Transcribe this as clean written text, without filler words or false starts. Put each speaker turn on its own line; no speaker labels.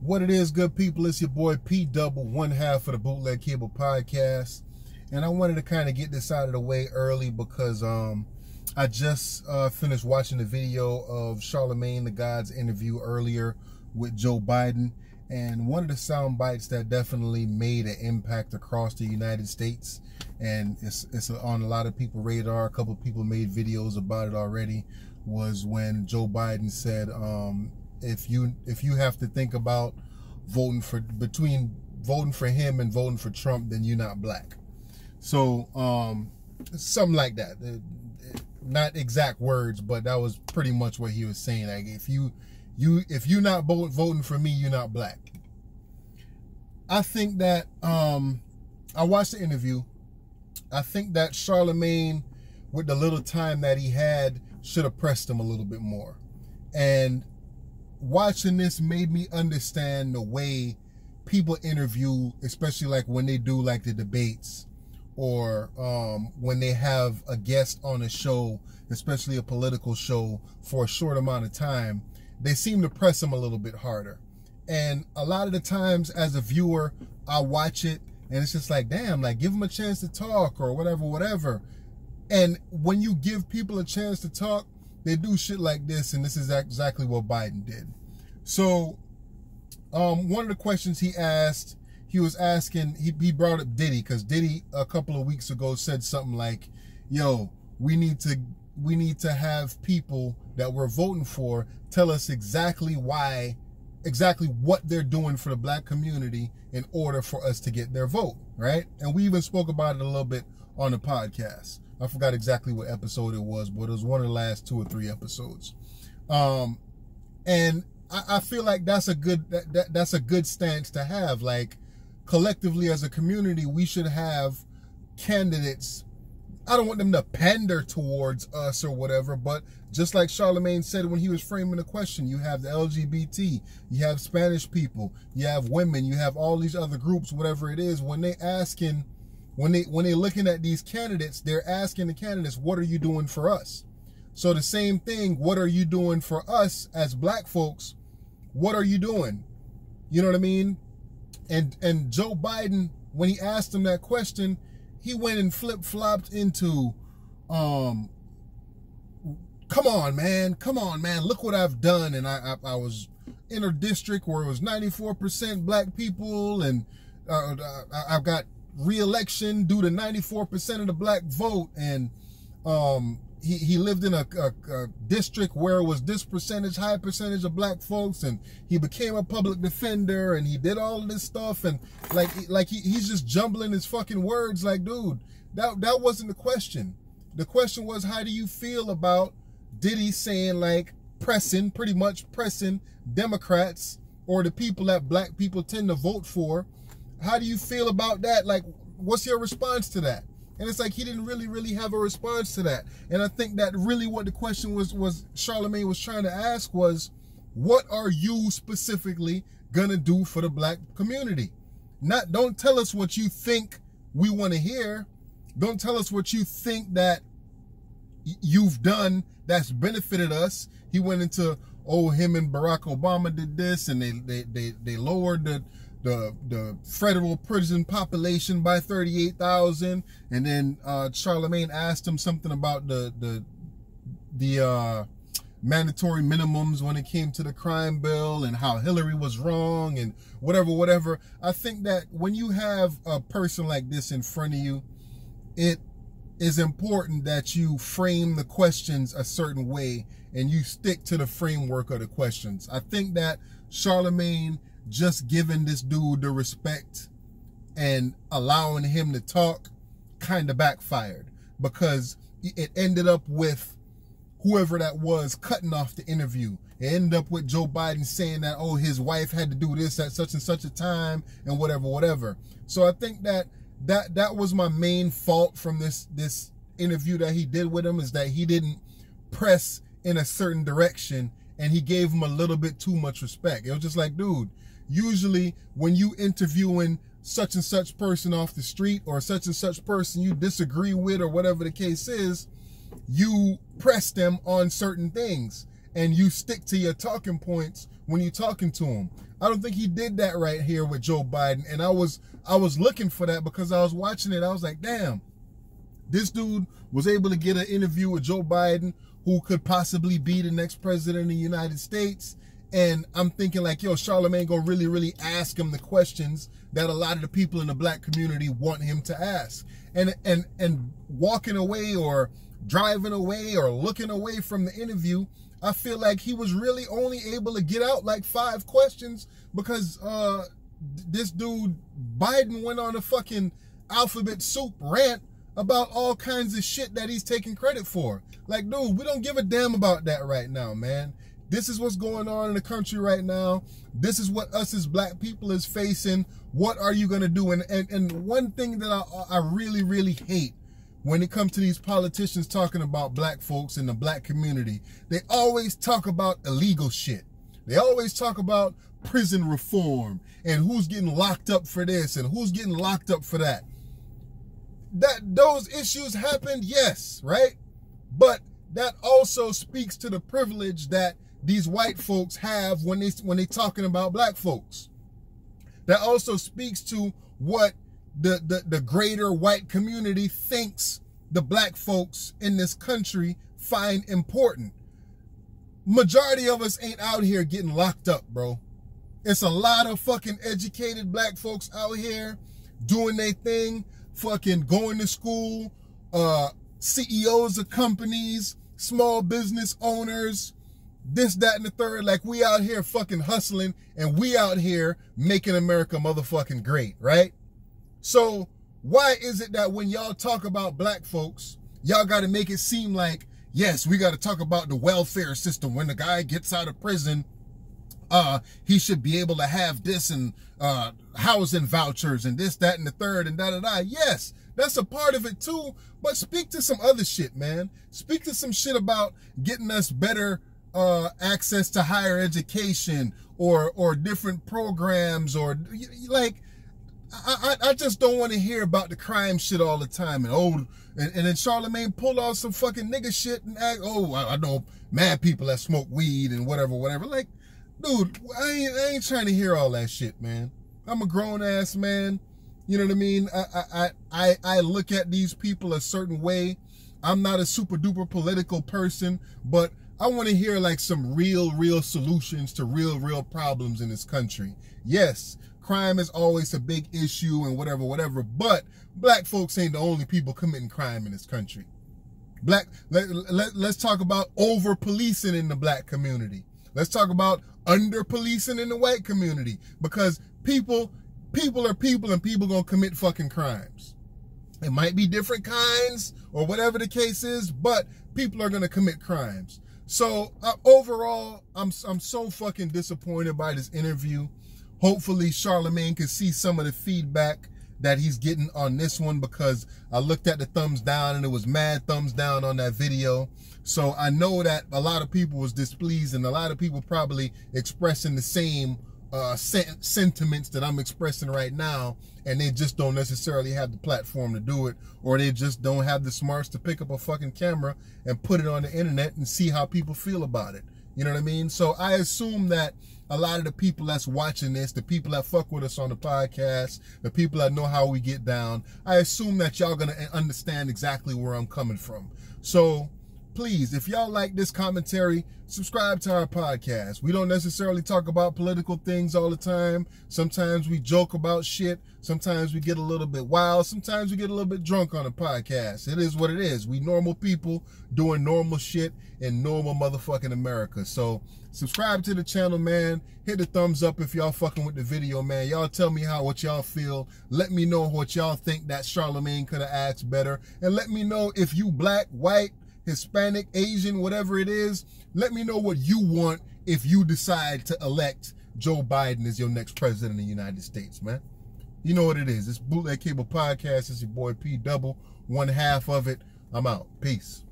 What it is, good people, it's your boy P Double, one half of the Bootleg Cable Podcast. And I wanted to kind of get this out of the way early because I just finished watching the video of Charlemagne the God's interview earlier with Joe Biden. And one of the sound bites that definitely made an impact across the United States, and it's on a lot of people's radar. A couple of people made videos about it already, was when Joe Biden said, if you have to think about between voting for him and voting for Trump, then you're not black. So something like that. Not exact words, but that was pretty much what he was saying. Like, if you're not voting for me, you're not black. I think that I watched the interview. I think that Charlemagne, with the little time that he had, should have pressed him a little bit more. And watching this made me understand the way people interview, especially like when they do like the debates, or when they have a guest on a show, especially a political show, for a short amount of time, they seem to press them a little bit harder. And a lot of the times as a viewer, I watch it and it's just like, damn, like, give them a chance to talk or whatever. And when you give people a chance to talk, they do shit like this, and this is exactly what Biden did. So one of the questions he asked, he brought up Diddy, because Diddy a couple of weeks ago said something like, yo, we need to have people that we're voting for tell us exactly what they're doing for the black community in order for us to get their vote, right? And we even spoke about it a little bit on the podcast. I forgot exactly what episode it was, but it was one of the last 2 or 3 episodes. And I feel like that's a good stance to have. Like, collectively as a community, we should have candidates. I don't want them to pander towards us or whatever, but just like Charlemagne said when he was framing the question, you have the LGBT, you have Spanish people, you have women, you have all these other groups, whatever it is. When they're looking at these candidates, they're asking the candidates, what are you doing for us? So the same thing, what are you doing for us as black folks? What are you doing? You know what I mean? And Joe Biden, when he asked him that question, he went and flip-flopped into, come on, man, look what I've done. And I was in a district where it was 94% black people, and I've got re-election due to 94% of the black vote. And he lived in a district where it was this high percentage of black folks, and he became a public defender, and he did all of this stuff, and he's just jumbling his fucking words. Like, dude, that wasn't the question. The question was, how do you feel about Diddy saying, like, pretty much pressing Democrats, or the people that black people tend to vote for? How do you feel about that? Like, what's your response to that? And it's like he didn't really have a response to that. And I think that really what the question was Charlemagne was trying to ask was, what are you specifically gonna do for the black community? Don't tell us what you think we want to hear. Don't tell us what you think that you've done that's benefited us. He went into, him and Barack Obama did this, and they lowered the federal prison population by 38,000, and then Charlemagne asked him something about the mandatory minimums when it came to the crime bill, and how Hillary was wrong, and whatever. I think that when you have a person like this in front of you, it is important that you frame the questions a certain way, and you stick to the framework of the questions. I think that Charlemagne just giving this dude the respect and allowing him to talk kind of backfired, because it ended up with whoever that was cutting off the interview. It ended up with Joe Biden saying that, his wife had to do this at such and such a time, and whatever. So I think that was my main fault from this interview that he did with him, is that he didn't press in a certain direction, and he gave him a little bit too much respect. It was just like, dude, usually when you interviewing such and such person off the street, or such and such person you disagree with, or whatever the case is, you press them on certain things and you stick to your talking points when you're talking to them. I don't think he did that right here with Joe Biden. And I was looking for that because I was watching it. I was like, damn, this dude was able to get an interview with Joe Biden, who could possibly be the next president of the United States. And I'm thinking like, yo, Charlamagne gonna really, really ask him the questions that a lot of the people in the black community want him to ask. And walking away or driving away or looking away from the interview, I feel like he was really only able to get out like 5 questions because this dude Biden went on a fucking alphabet soup rant about all kinds of shit that he's taking credit for. Like, dude, we don't give a damn about that right now, man. This is what's going on in the country right now. This is what us as black people is facing. What are you going to do? And one thing that I really, really hate when it comes to these politicians talking about black folks in the black community, they always talk about illegal shit. They always talk about prison reform and who's getting locked up for this and who's getting locked up for that. Those issues happened, yes, right? But that also speaks to the privilege that these white folks have when they talking about black folks. That also speaks to what the greater white community thinks the black folks in this country find important. Majority of us ain't out here getting locked up, bro. It's a lot of fucking educated black folks out here doing their thing, fucking going to school, CEOs of companies, small business owners, this, that, and the third. Like, we out here fucking hustling and we out here making America motherfucking great, right? So why is it that when y'all talk about black folks, y'all got to make it seem like, yes, we got to talk about the welfare system. When the guy gets out of prison, he should be able to have this and housing vouchers and this, that, and the third and da-da-da. Yes, that's a part of it too, but speak to some other shit, man. Speak to some shit about getting us better access to higher education or different programs, or like, I just don't want to hear about the crime shit all the time. And then Charlamagne pulled off some fucking nigga shit and act, oh, I know mad people that smoke weed and whatever. Like, dude, I ain't trying to hear all that shit, man. I'm a grown ass man. You know what I mean? I look at these people a certain way. I'm not a super duper political person, but I want to hear like some real solutions to real problems in this country. Yes, crime is always a big issue and whatever, but black folks ain't the only people committing crime in this country. Let's talk about over policing in the black community. Let's talk about under policing in the white community, because people are people and people gonna commit fucking crimes. It might be different kinds or whatever the case is, but people are gonna commit crimes. So overall, I'm so fucking disappointed by this interview. Hopefully Charlamagne can see some of the feedback that he's getting on this one, because I looked at the thumbs down and it was mad thumbs down on that video. So I know that a lot of people was displeased, and a lot of people probably expressing the same sentiments that I'm expressing right now, and they just don't necessarily have the platform to do it, or they just don't have the smarts to pick up a fucking camera and put it on the internet and see how people feel about it. You know what I mean? So I assume that a lot of the people that's watching this, the people that fuck with us on the podcast, the people that know how we get down, I assume that y'all gonna understand exactly where I'm coming from. So please, if y'all like this commentary, subscribe to our podcast. We don't necessarily talk about political things all the time. Sometimes we joke about shit. Sometimes we get a little bit wild. Sometimes we get a little bit drunk on the podcast. It is what it is. We normal people doing normal shit in normal motherfucking America. So subscribe to the channel, man. Hit the thumbs up if y'all fucking with the video, man. Y'all tell me what y'all feel. Let me know what y'all think that Charlamagne could have asked better. And let me know if you black, white, Hispanic, Asian, whatever it is. Let me know what you want if you decide to elect Joe Biden as your next president of the United States, man. You know what it is. It's Bootleg Cable Podcast. It's your boy P Double, one half of it. I'm out. Peace.